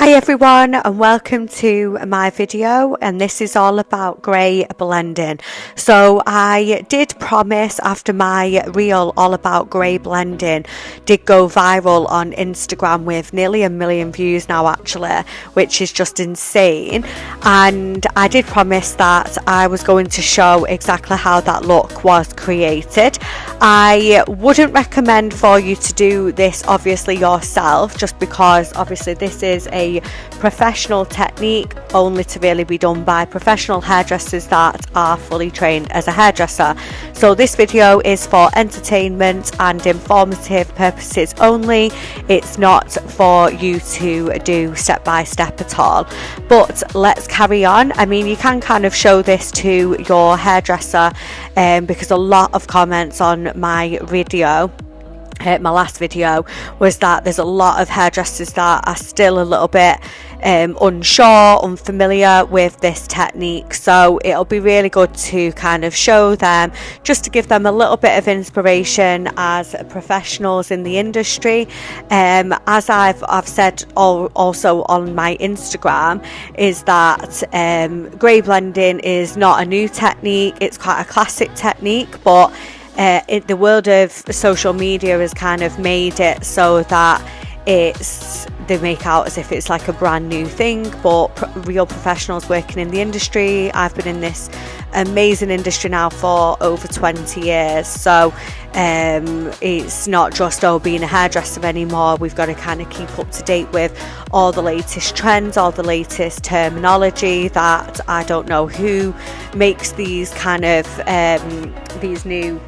Hi everyone, and welcome to my video, and this is all about grey blending. So I did promise, after my reel all about grey blending did go viral on Instagram with nearly 1 million views now actually, which is just insane, and I did promise that I was going to show exactly how that look was created. I wouldn't recommend for you to do this obviously yourself, just because obviously this is a professional technique only to really be done by professional hairdressers that are fully trained as a hairdresser. So this video is for entertainment and informative purposes only. It's not for you to do step by step at all, but let's carry on. I mean, you can kind of show this to your hairdresser because a lot of comments on my video, my last video, was that there's a lot of hairdressers that are still a little bit unsure, unfamiliar with this technique. So it'll be really good to kind of show them, just to give them a little bit of inspiration as professionals in the industry. As I've said also on my Instagram, is that grey blending is not a new technique. It's quite a classic technique, but the world of social media has kind of made it so that they make out as if it's like a brand new thing, but real professionals working in the industry. I've been in this amazing industry now for over 20 years, so it's not just being a hairdresser anymore. We've got to kind of keep up to date with all the latest trends, all the latest terminology that I don't know who makes these kind of these new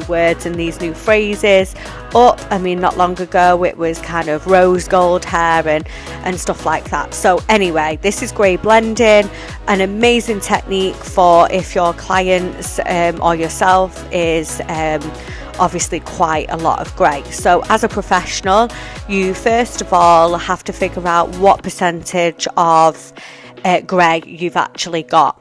words and these new phrases up. I mean, not long ago it was kind of rose gold hair and stuff like that. So anyway, this is grey blending, an amazing technique for if your clients or yourself is obviously quite a lot of grey. So as a professional, you first of all have to figure out what percentage of grey you've actually got.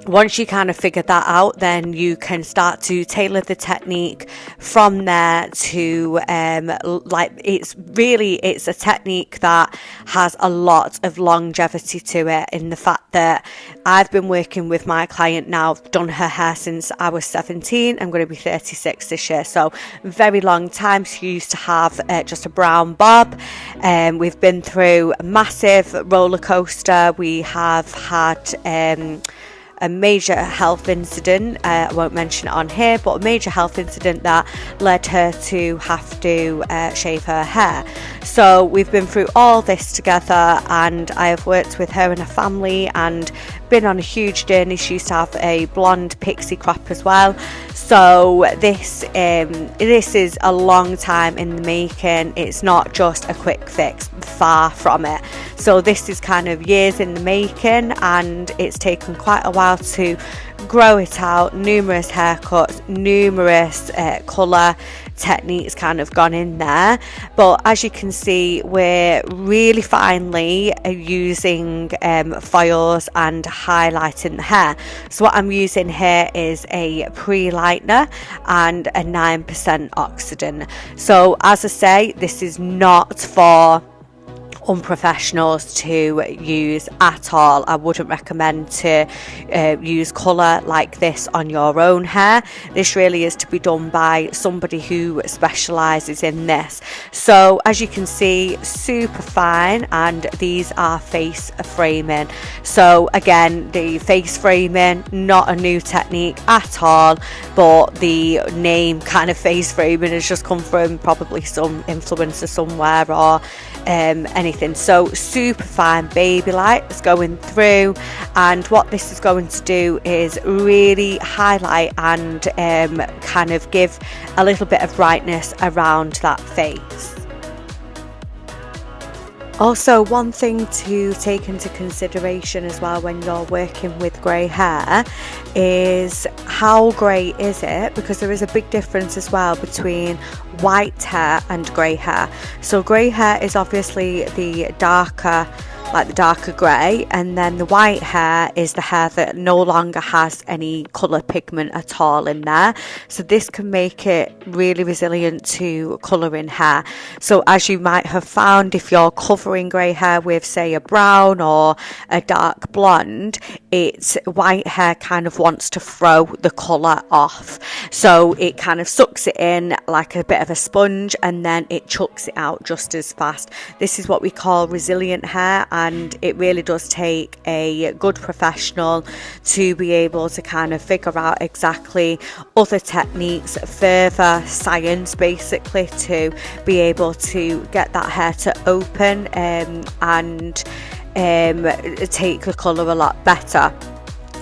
Once you kind of figure that out, then you can start to tailor the technique from there to it's a technique that has a lot of longevity to it, in the fact that I've been working with my client now. I've done her hair since I was 17. I'm going to be 36 this year, so very long time. She used to have just a brown bob. We've been through a massive roller coaster. We have had a major health incident, I won't mention it on here, but a major health incident that led her to have to shave her hair. So we've been through all this together, and I have worked with her and her family and been on a huge journey. She used to have a blonde pixie crop as well. So this is a long time in the making. It's not just a quick fix, far from it. So this is kind of years in the making, and it's taken quite a while to grow it out. Numerous haircuts, numerous colour techniques kind of gone in there, but as you can see, we're really finely using foils and highlighting the hair. So what I'm using here is a pre-lightener and a 9% oxidant. So as I say, this is not for unprofessionals to use at all. I wouldn't recommend to use colour like this on your own hair. This really is to be done by somebody who specialises in this. So as you can see, super fine, and these are face framing. So again, the face framing, not a new technique at all, but the name kind of face framing has just come from probably some influencer somewhere or anything. So super fine baby lights going through, and what this is going to do is really highlight and kind of give a little bit of brightness around that face. Also, one thing to take into consideration as well when you're working with grey hair is how grey is it, because there is a big difference as well between white hair and grey hair. So grey hair is obviously the darker like the darker grey, and then the white hair is the hair that no longer has any colour pigment at all in there. So this can make it really resilient to colouring hair. So as you might have found, if you're covering grey hair with, say, a brown or a dark blonde, it's white hair kind of wants to throw the colour off. So it kind of sucks it in like a bit of a sponge, and then it chucks it out just as fast. This is what we call resilient hair, and it really does take a good professional to be able to kind of figure out exactly other techniques, further science basically, to be able to get that hair to open and take the colour a lot better.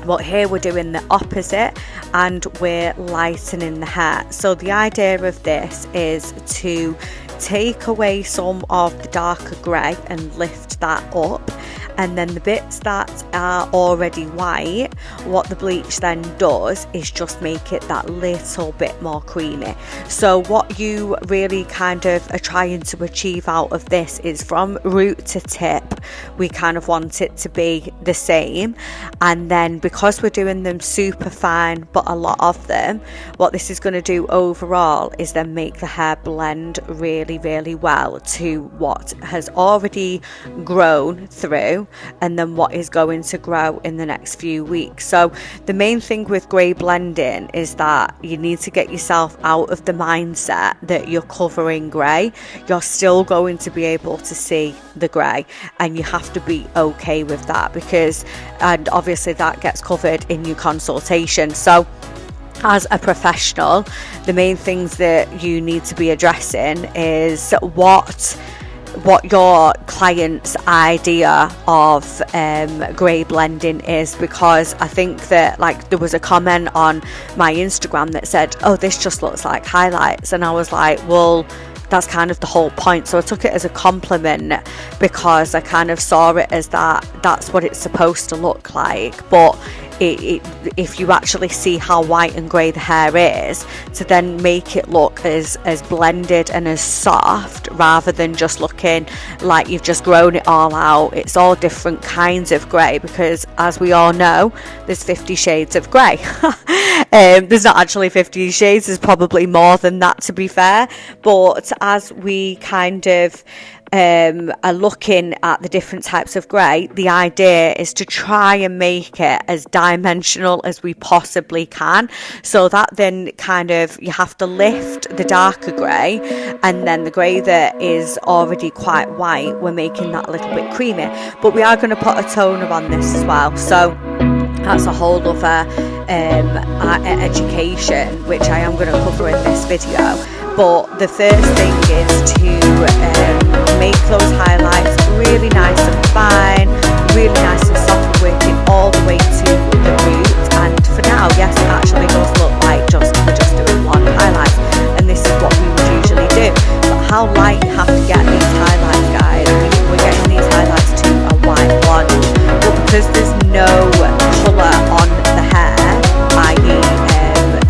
But here we're doing the opposite, and we're lightening the hair. So the idea of this is to take away some of the darker grey and lift that up, and then the bits that are already white, what the bleach then does is just make it that little bit more creamy. So what you really kind of are trying to achieve out of this is, from root to tip, we kind of want it to be the same. And then because we're doing them super fine, but a lot of them, what this is going to do overall is then make the hair blend really, really well to what has already grown through, and then what is going to grow in the next few weeks. So the main thing with grey blending is that you need to get yourself out of the mindset that you're covering grey. You're still going to be able to see the grey, and you have to be okay with that, because, and obviously that gets covered in your consultation. So as a professional, the main things that you need to be addressing is what your client's idea of grey blending is, because I think that, like, there was a comment on my Instagram that said, oh, this just looks like highlights, and I was like, well, that's kind of the whole point. So I took it as a compliment, because I kind of saw it as that's what it's supposed to look like. But if you actually see how white and grey the hair is, to then make it look as blended and as soft, rather than just looking like you've just grown it all out. It's all different kinds of grey, because as we all know, there's 50 shades of grey. There's not actually 50 shades, there's probably more than that, to be fair. But as we kind of are looking at the different types of grey, the idea is to try and make it as dimensional as we possibly can. So that then kind of, you have to lift the darker grey, and then the grey that is already quite white, we're making that a little bit creamy. But we are going to put a toner on this as well. So that's a whole other education, which I am going to cover in this video. But the first thing is to make those highlights really nice and fine, really nice and soft, working all the way to the root. And for now, yes, it actually does look like we're just doing blonde highlights, and this is what we would usually do. But how light you have to get these highlights, guys. We're getting these highlights to a white blonde, but because there's no colour on the hair, i.e.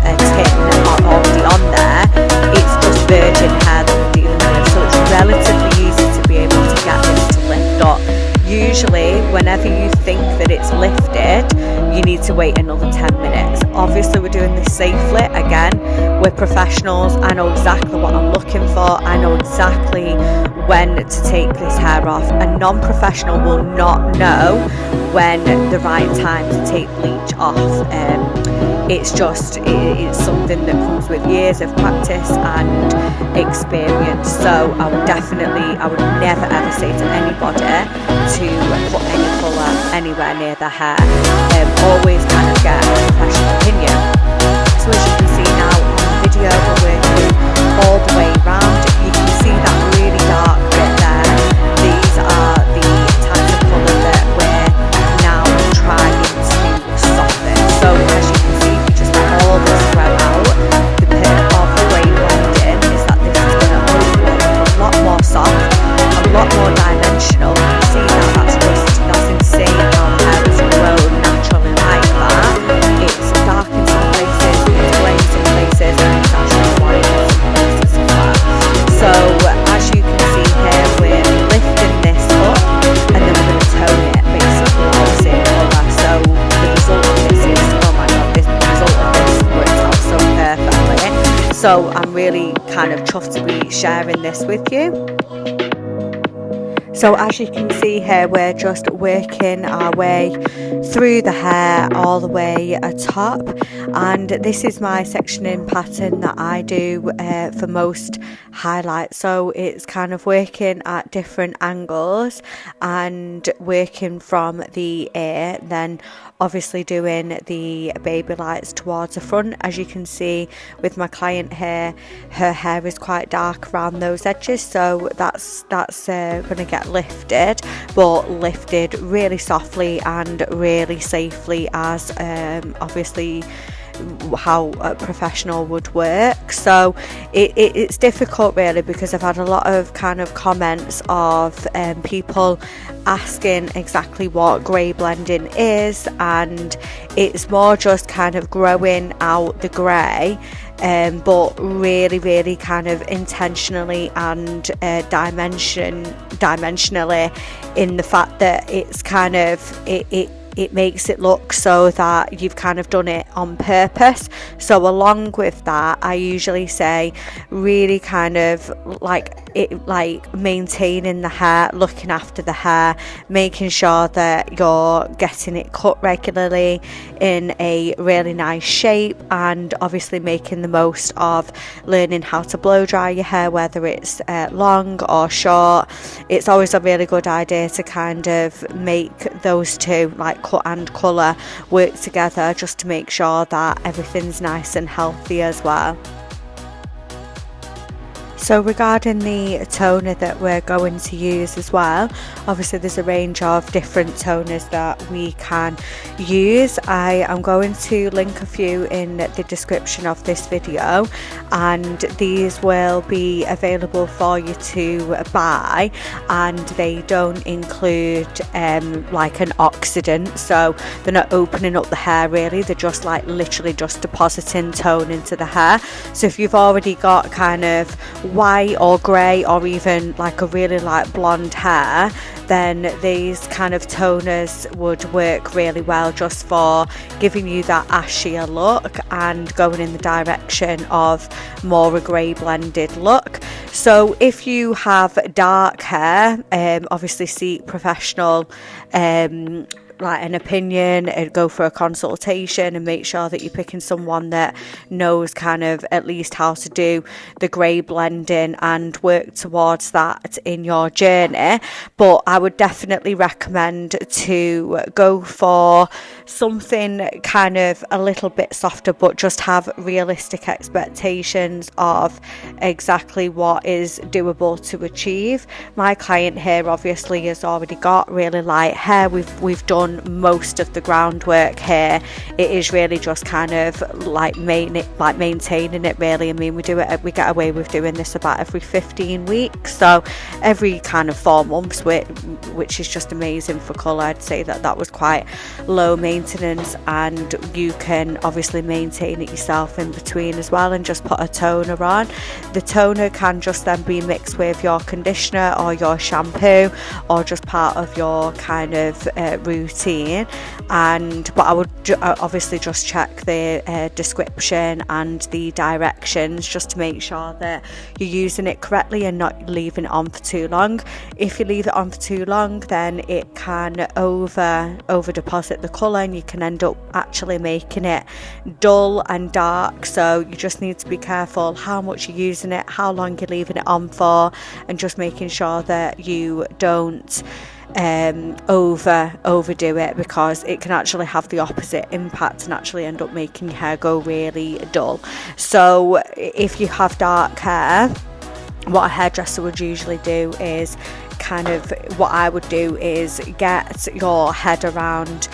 a tin already on there, it's just virgin hair that we're dealing with. So it's relatively easy to be able to get this to lift up. Usually, whenever you think that it's lifted, you need to wait another 10 minutes. Obviously, we're doing this safely. Again, we're professionals. I know exactly what I'm looking for. I know exactly when to take this hair off. A non-professional will not know when the right time to take bleach off. It's something that comes with years of practice and experience. So I would never ever say to anybody to put any colour anywhere near the hair. Always kind of get a professional opinion. So as you can see now on the video, we're working all the way around. You can see that really dark bit there. These are the types of colour that we're now trying to soften. So as you can see, if you just let all this grow out, the perk of the grey blending is that this is going to open a lot more soft, a lot more dimensional. You see now, that's insane how the hair has grown naturally like that. It's dark in some places, it's grey in some places, and it's actually white in some places as well. So I'm really kind of chuffed to be sharing this with you. So as you can see here, we're just working our way through the hair all the way atop, and this is my sectioning pattern that I do for most highlights. So it's kind of working at different angles and working from the ear, then obviously doing the baby lights towards the front. As you can see with my client here, her hair is quite dark around those edges, so that's going to get lifted, but lifted really softly and really safely, as obviously how a professional would work. So it's difficult really, because I've had a lot of kind of comments of people asking exactly what grey blending is, and it's more just kind of growing out the grey, but really kind of intentionally and dimensionally, in the fact that it's kind of it makes it look so that you've kind of done it on purpose. So along with that, I usually say really kind of like maintaining the hair, looking after the hair, making sure that you're getting it cut regularly in a really nice shape, and obviously making the most of learning how to blow dry your hair, whether it's long or short. It's always a really good idea to kind of make those two, like cut and colour, work together, just to make sure that everything's nice and healthy as well. So regarding the toner that we're going to use as well, obviously there's a range of different toners that we can use. I am going to link a few in the description of this video, and these will be available for you to buy, and they don't include like an oxidant, so they're not opening up the hair really, they're just like literally just depositing tone into the hair. So if you've already got kind of white or grey or even like a really light blonde hair, then these kind of toners would work really well just for giving you that ashier look and going in the direction of more a grey blended look. So if you have dark hair, obviously seek professional like an opinion, and go for a consultation and make sure that you're picking someone that knows kind of at least how to do the grey blending and work towards that in your journey. But I would definitely recommend to go for something kind of a little bit softer, but just have realistic expectations of exactly what is doable to achieve. My client here obviously has already got really light hair. We've done most of the groundwork here. It is really just kind of like maintaining it really. I mean, we get away with doing this about every 15 weeks, so every kind of 4 months, which is just amazing for colour. I'd say that was quite low maintenance, and you can obviously maintain it yourself in between as well, and just put a toner on. The toner can just then be mixed with your conditioner or your shampoo, or just part of your kind of routine. But I would obviously just check the description and the directions, just to make sure that you're using it correctly and not leaving it on for too long. If you leave it on for too long, then it can over deposit the colour, and you can end up actually making it dull and dark. So you just need to be careful how much you're using it, how long you're leaving it on for, and just making sure that you don't overdo it, because it can actually have the opposite impact and actually end up making your hair go really dull. So if you have dark hair, what a hairdresser would usually do is what I would do is get your head around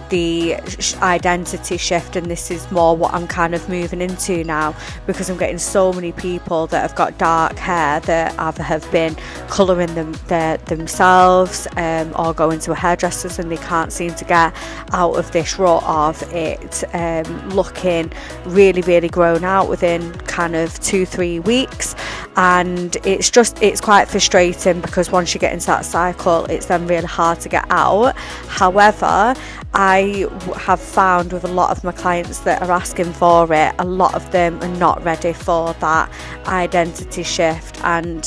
the identity shift, and this is more what I'm kind of moving into now, because I'm getting so many people that have got dark hair that either have been colouring themselves or going to a hairdresser's, and they can't seem to get out of this rut of it looking really grown out within kind of 2-3 weeks. and it's quite frustrating because once you get into that cycle, it's then really hard to get out. However, I have found with a lot of my clients that are asking for it, a lot of them are not ready for that identity shift, and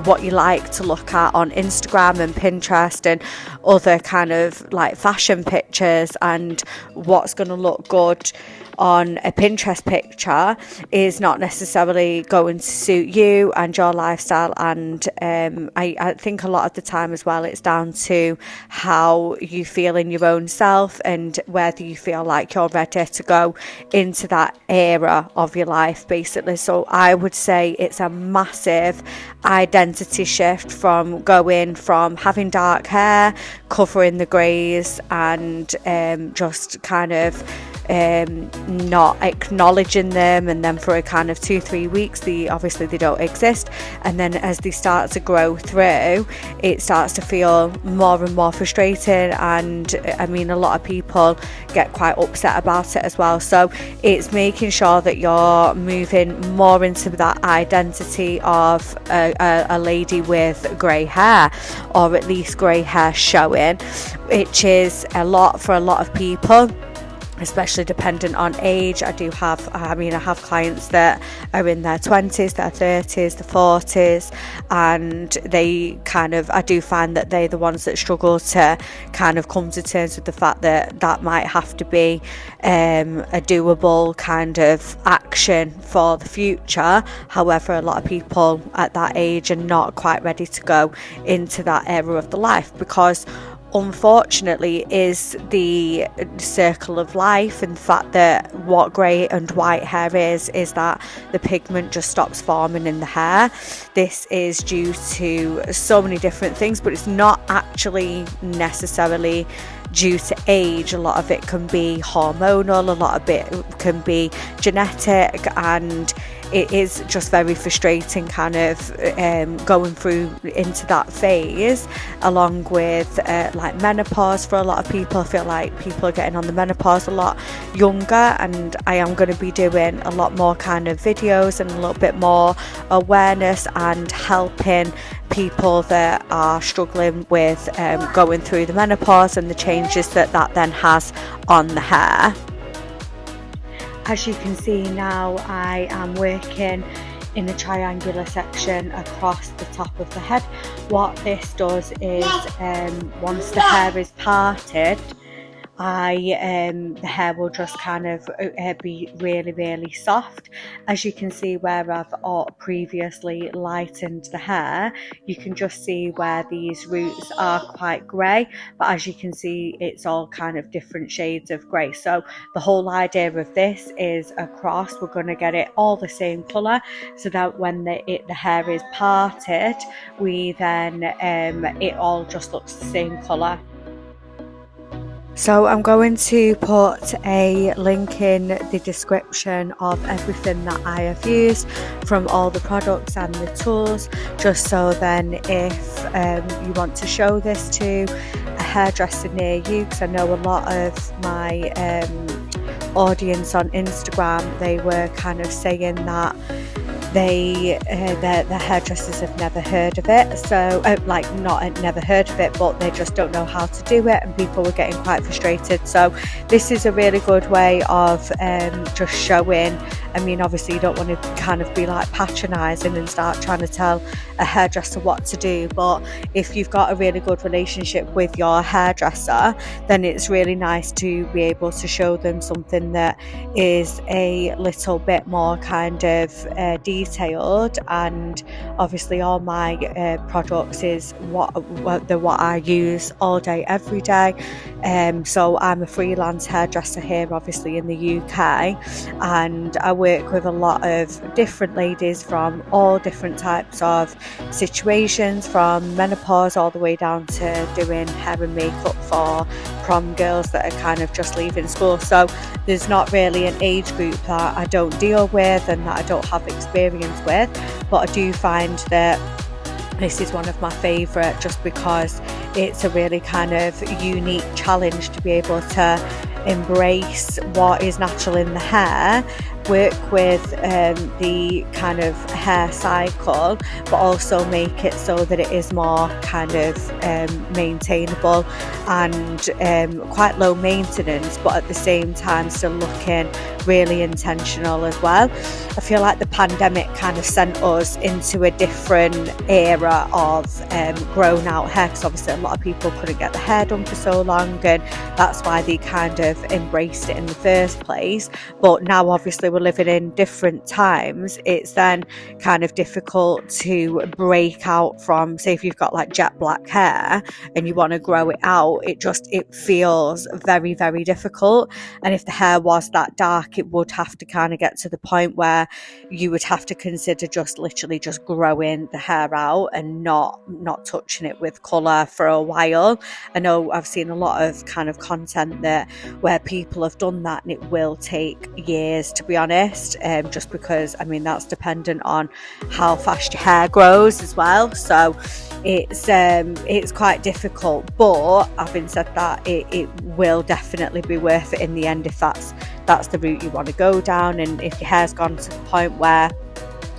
what you like to look at on Instagram and Pinterest and other kind of like fashion pictures and what's going to look good on a Pinterest picture is not necessarily going to suit you and your lifestyle. And I think a lot of the time as well, it's down to how you feel in your own self and whether you feel like you're ready to go into that era of your life, basically. So I would say it's a massive identity shift from going from having dark hair, covering the greys, and just kind of not acknowledging them, and then for a kind of 2-3 weeks obviously they don't exist, and then as they start to grow through, it starts to feel more and more frustrating, and I mean a lot of people get quite upset about it as well. So it's making sure that you're moving more into that identity of a lady with grey hair, or at least grey hair showing, which is a lot for a lot of people, especially dependent on age. I have clients that are in their 20s, their 30s, the 40s, and I do find that they're the ones that struggle to kind of come to terms with the fact that that might have to be a doable kind of action for the future. However, a lot of people at that age are not quite ready to go into that era of the life, because unfortunately is the circle of life, and the fact that what grey and white hair is that the pigment just stops forming in the hair. This is due to so many different things, but it's not actually necessarily due to age. A lot of it can be hormonal, a lot of it can be genetic, and it is just very frustrating kind of going through into that phase, along with like menopause. For a lot of people, I feel like people are getting on the menopause a lot younger, and I am going to be doing a lot more kind of videos and a little bit more awareness and helping people that are struggling with going through the menopause and the changes that then has on the hair. As you can see now, I am working in a triangular section across the top of the head. What this does is once the hair is parted, the hair will just kind of be really, really soft. As you can see where I've previously lightened the hair, you can just see where these roots are quite grey, but as you can see, it's all kind of different shades of grey. So the whole idea of this is across, we're going to get it all the same colour, so that when the hair is parted, we then it all just looks the same colour. So I'm going to put a link in the description of everything that I have used, from all the products and the tools, just so then if you want to show this to a hairdresser near you, because I know a lot of my audience on Instagram, they were kind of saying that the hairdressers have never heard of it, so never heard of it, but they just don't know how to do it, and people were getting quite frustrated. So this is a really good way of just showing. I mean, obviously you don't want to kind of be like patronising and start trying to tell a hairdresser what to do, but if you've got a really good relationship with your hairdresser, then it's really nice to be able to show them something that is a little bit more kind of detailed. And obviously all my products is what I use all day every day. So I'm a freelance hairdresser here obviously in the UK, and I work with a lot of different ladies from all different types of situations, from menopause all the way down to doing hair and makeup for prom girls that are kind of just leaving school. So there's not really an age group that I don't deal with and that I don't have experience with, but I do find that this is one of my favourite, just because it's a really kind of unique challenge to be able to embrace what is natural in the hair work with the kind of hair cycle, but also make it so that it is more kind of maintainable and quite low maintenance, but at the same time still looking really intentional as well. I feel like the pandemic kind of sent us into a different era of grown out hair, because obviously a lot of people couldn't get the hair done for so long, and that's why they kind of embraced it in the first place. But now obviously we're living in different times. It's then kind of difficult to break out from, say if you've got like jet black hair and you want to grow it out, it feels very, very difficult. And if the hair was that dark, it would have to kind of get to the point where you would have to consider just literally just growing the hair out and not touching it with colour for a while. I know I've seen a lot of kind of content that where people have done that, and it will take years, to be honest, just because I mean that's dependent on how fast your hair grows as well. So it's quite difficult, but having said that, it will definitely be worth it in the end if that's the route you want to go down. And if your hair's gone to the point where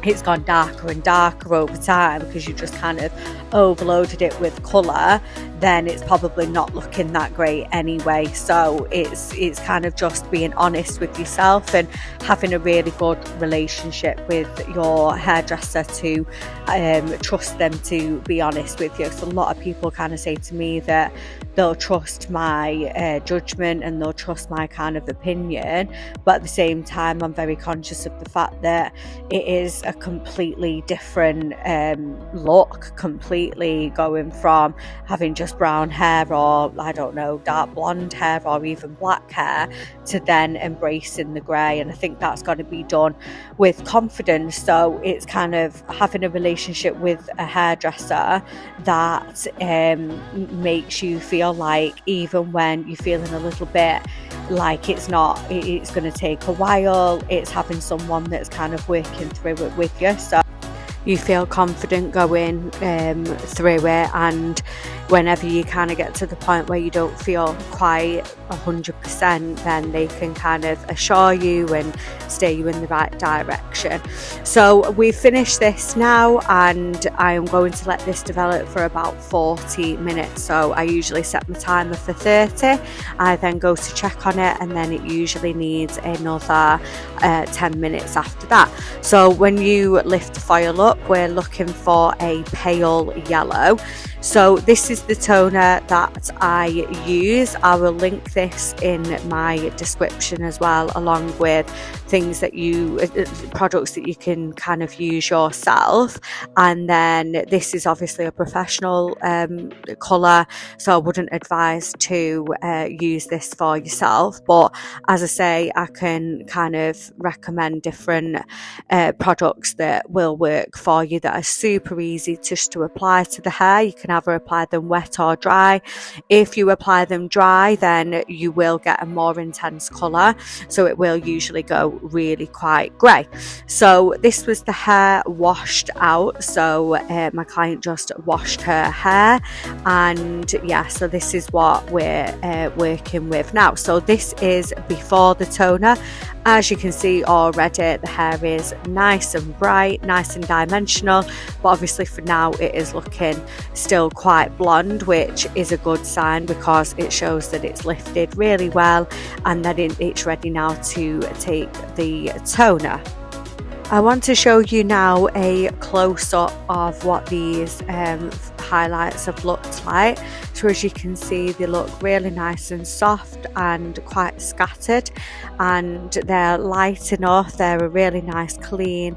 it's gone darker and darker over time because you just kind of overloaded it with colour, then it's probably not looking that great anyway. So it's kind of just being honest with yourself and having a really good relationship with your hairdresser to trust them to be honest with you. So a lot of people kind of say to me that they'll trust my judgment and they'll trust my kind of opinion, but at the same time I'm very conscious of the fact that it is a completely different look, completely going from having just brown hair or I don't know, dark blonde hair or even black hair to then embracing the grey. And I think that's got to be done with confidence. So it's kind of having a relationship with a hairdresser that makes you feel like even when you're feeling a little bit like it's going to take a while, it's having someone that's kind of working through it with you, so you feel confident going through it. And whenever you kind of get to the point where you don't feel quite 100%, then they can kind of assure you and steer you in the right direction. So we've finished this now, and I am going to let this develop for about 40 minutes. So I usually set my timer for 30. I then go to check on it, and then it usually needs another 10 minutes after that. So when you lift the foil up, we're looking for a pale yellow. So this is the toner that I use. I will link this in my description as well, along with things that products that you can kind of use yourself. And then this is obviously a professional colour, so I wouldn't advise to use this for yourself. But as I say, I can kind of recommend different products that will work for you that are super easy just to apply to the hair. You can either apply them wet or dry. If you apply them dry, then you will get a more intense colour, so it will usually go really quite grey. So this was the hair washed out. So my client just washed her hair, and yeah, so this is what we're working with now. So this is before the toner. As you can see already, the hair is nice and bright, nice and dimensional, but obviously for now it is looking still quite blonde, which is a good sign because it shows that it's lifted really well and that it's ready now to take the toner. I want to show you now a close-up of what these highlights have looked like. So as you can see, they look really nice and soft and quite scattered, and they're light enough. They're a really nice clean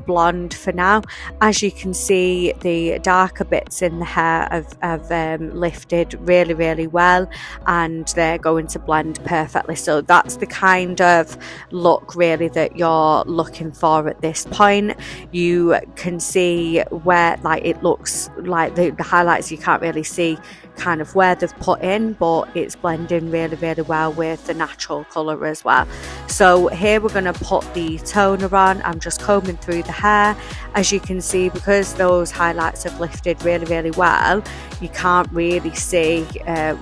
blonde for now. As you can see, the darker bits in the hair have lifted really, really well, and they're going to blend perfectly. So that's the kind of look really that you're looking for at this point. You can see where it looks like the highlights, you can't really see kind of where they've put in, but it's blending really, really well with the natural colour as well. So here we're going to put the toner on. I'm just combing through the hair. As you can see, because those highlights have lifted really, really well, you can't really see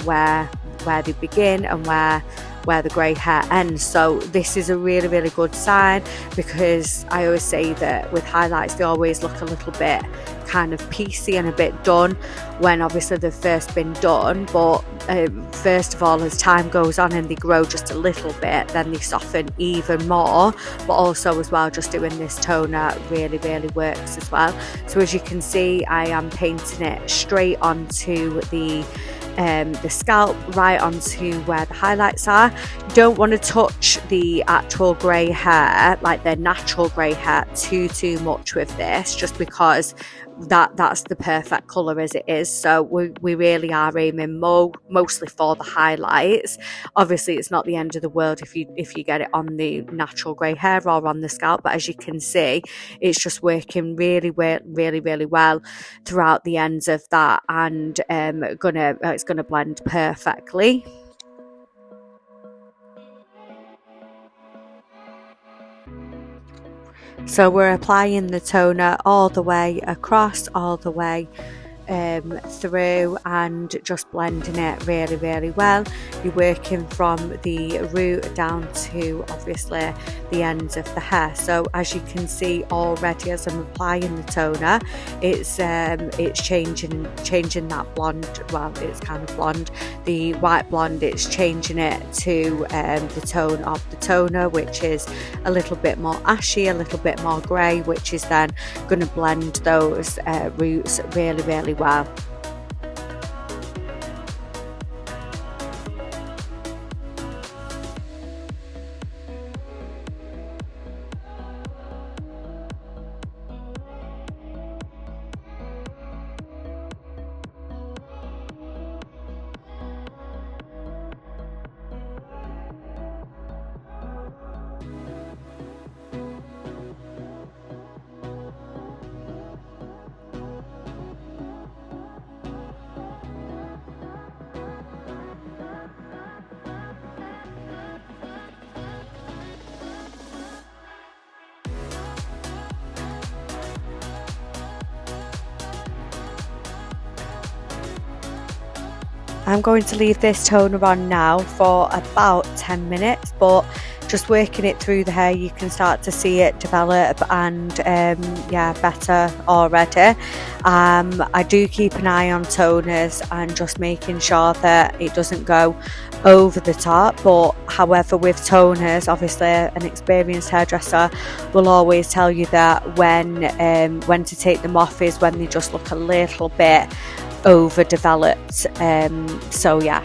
where they begin and where where the grey hair ends. So this is a really, really good sign, because I always say that with highlights they always look a little bit kind of piecey and a bit done when obviously they've first been done, but first of all, as time goes on and they grow just a little bit, then they soften even more. But also as well, just doing this toner really, really works as well. So as you can see, I am painting it straight onto the scalp, right onto where the highlights are. You don't want to touch the actual grey hair, like the natural grey hair, too much with this, just because that's the perfect colour as it is. So we really are aiming mostly for the highlights. Obviously it's not the end of the world if you get it on the natural grey hair or on the scalp, but as you can see, it's just working really well throughout the ends of that, and it's gonna blend perfectly. So we're applying the toner all the way across, all the way through, and just blending it really well. You're working from the root down to obviously the ends of the hair. So as you can see already, as I'm applying the toner, it's changing that blonde. Well, it's kind of blonde, the white blonde. It's changing it to the tone of the toner, which is a little bit more ashy, a little bit more grey, which is then going to blend those roots really well. I'm going to leave this toner on now for about 10 minutes, but just working it through the hair, you can start to see it develop, and better already. I do keep an eye on toners and just making sure that it doesn't go over the top, but however with toners, obviously an experienced hairdresser will always tell you that when to take them off is when they just look a little bit overdeveloped. So yeah.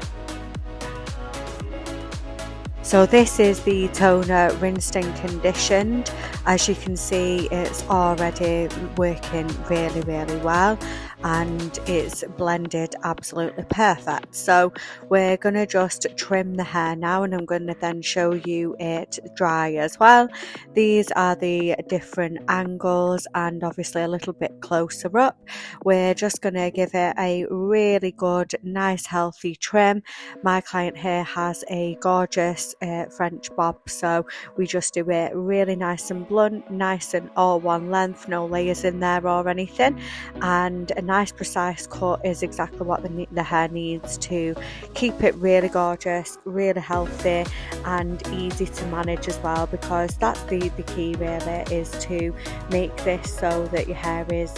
So this is the toner rinsed and conditioned. As you can see, it's already working really well, and it's blended absolutely perfect. So we're going to just trim the hair now, and I'm going to then show you it dry as well. These are the different angles, and obviously a little bit closer up. We're just going to give it a really good, nice, healthy trim. My client here has a gorgeous French bob, so we just do it really nice and blunt, nice and all one length, no layers in there or anything, and a nice precise cut is exactly what the hair needs to keep it really gorgeous, really healthy and easy to manage as well, because that's the key really, is to make this so that your hair is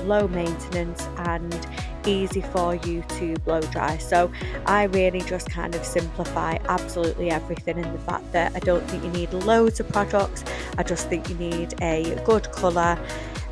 low maintenance and easy for you to blow dry. So I really just kind of simplify absolutely everything in the fact that I don't think you need loads of products. I just think you need a good colour,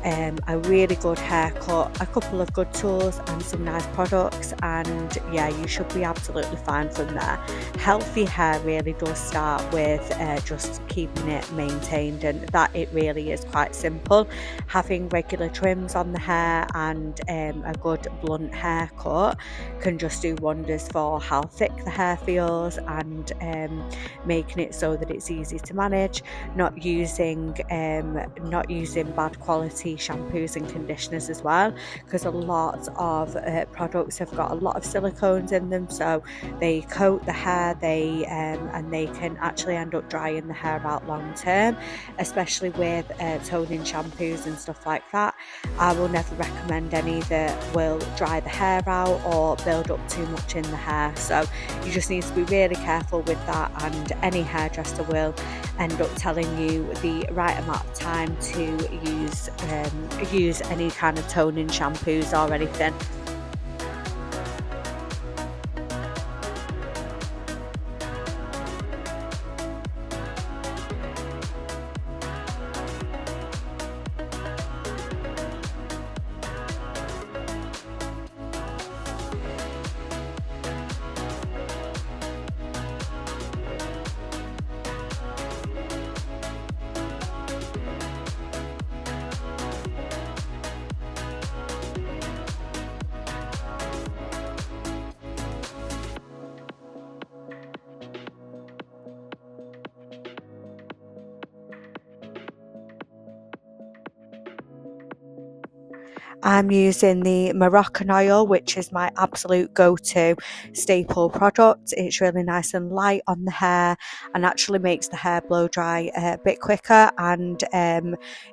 a really good haircut, a couple of good tools and some nice products, and yeah, you should be absolutely fine from there. Healthy hair really does start with just keeping it maintained, and that it really is quite simple. Having regular trims on the hair and a good blunt haircut can just do wonders for how thick the hair feels, and making it so that it's easy to manage, not using bad quality the shampoos and conditioners as well, because a lot of products have got a lot of silicones in them, so they coat the hair, and they can actually end up drying the hair out long term, especially with toning shampoos and stuff like that. I will never recommend any that will dry the hair out or build up too much in the hair, so you just need to be really careful with that, and any hairdresser will end up telling you the right amount of time to use any kind of toning shampoos or anything. I'm using the Moroccan oil, which is my absolute go-to staple product. It's really nice and light on the hair and actually makes the hair blow dry a bit quicker, and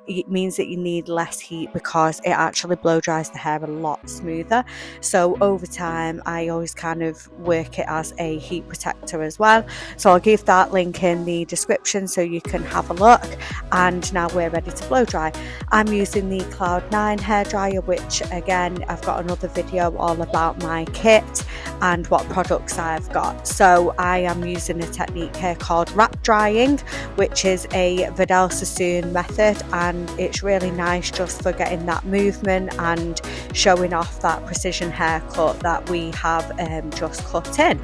it means that you need less heat because it actually blow dries the hair a lot smoother. So over time I always kind of work it as a heat protector as well. So I'll give that link in the description so you can have a look. And now we're ready to blow dry. I'm using the Cloud9 hairdryer, which again I've got another video all about my kit and what products I've got. So I am using a technique here called wrap drying, which is a Vidal Sassoon method, and it's really nice just for getting that movement and showing off that precision haircut that we have just cut in.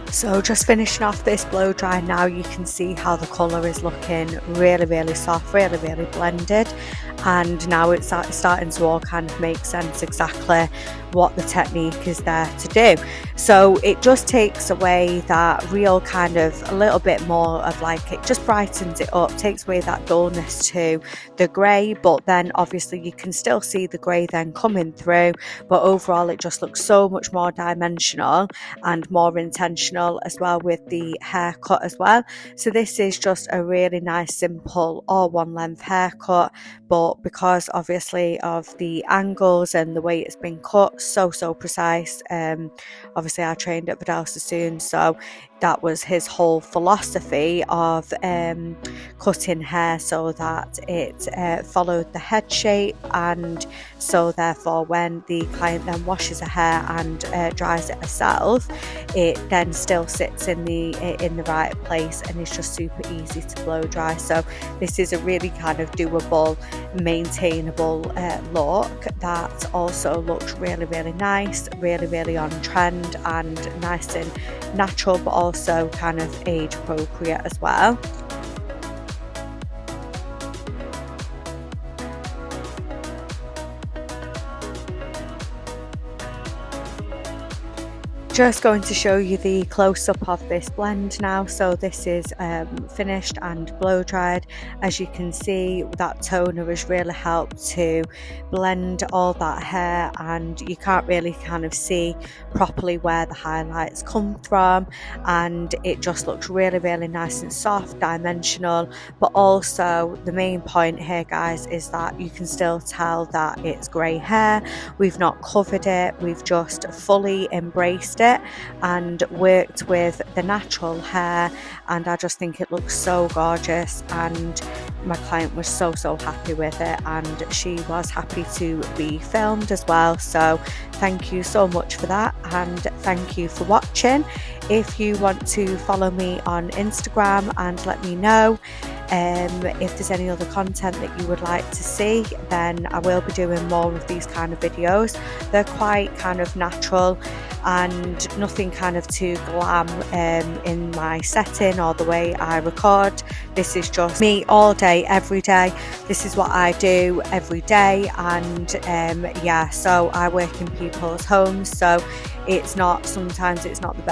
So just finishing off this blow dry now, you can see how the colour is looking really soft, really blended, and now it's starting to all kind of make sense exactly what the technique is there to do. So it just takes away that real kind of a little bit more of like, it just brightens it up, takes away that dullness to the grey, but then obviously you can still see the grey then coming through, but overall it just looks so much more dimensional and more intentional as well with the haircut as well. So this is just a really nice simple all one length haircut, but because obviously of the angles and the way it's been cut, so precise. Obviously I trained at Vidal Sassoon, so that was his whole philosophy of cutting hair so that it followed the head shape, and so therefore when the client then washes her hair and dries it herself, it then still sits in the right place and it's just super easy to blow dry. So this is a really kind of doable, maintainable look that also looks really nice, really on trend and nice and natural, but also kind of age appropriate as well. just going to show you the close-up of this blend now. So this is finished and blow dried. As you can see, that toner has really helped to blend all that hair, and you can't really kind of see properly where the highlights come from, and it just looks really, really nice and soft, dimensional. But also the main point here, guys, is that you can still tell that it's grey hair. We've not covered it, we've just fully embraced it and worked with the natural hair, and I just think it looks so gorgeous, and my client was so happy with it, and she was happy to be filmed as well. So thank you so much for that, and thank you for watching. If you want to follow me on Instagram and let me know if there's any other content that you would like to see, then I will be doing more of these kind of videos. They're quite kind of natural and nothing kind of too glam in my setting or the way I record. This is just me all day, every day. This is what I do every day, and yeah, so I work in people's homes, so sometimes it's not the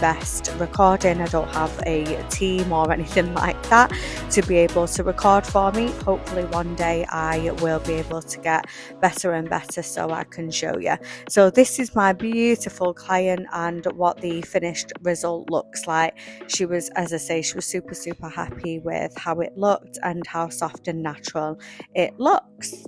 best recording. I don't have a team or anything like that to be able to record for me. Hopefully one day I will be able to get better and better so I can show you. So this is my beautiful client and what the finished result looks like. She was, as I say, she was super happy with how it looked and how soft and natural it looks.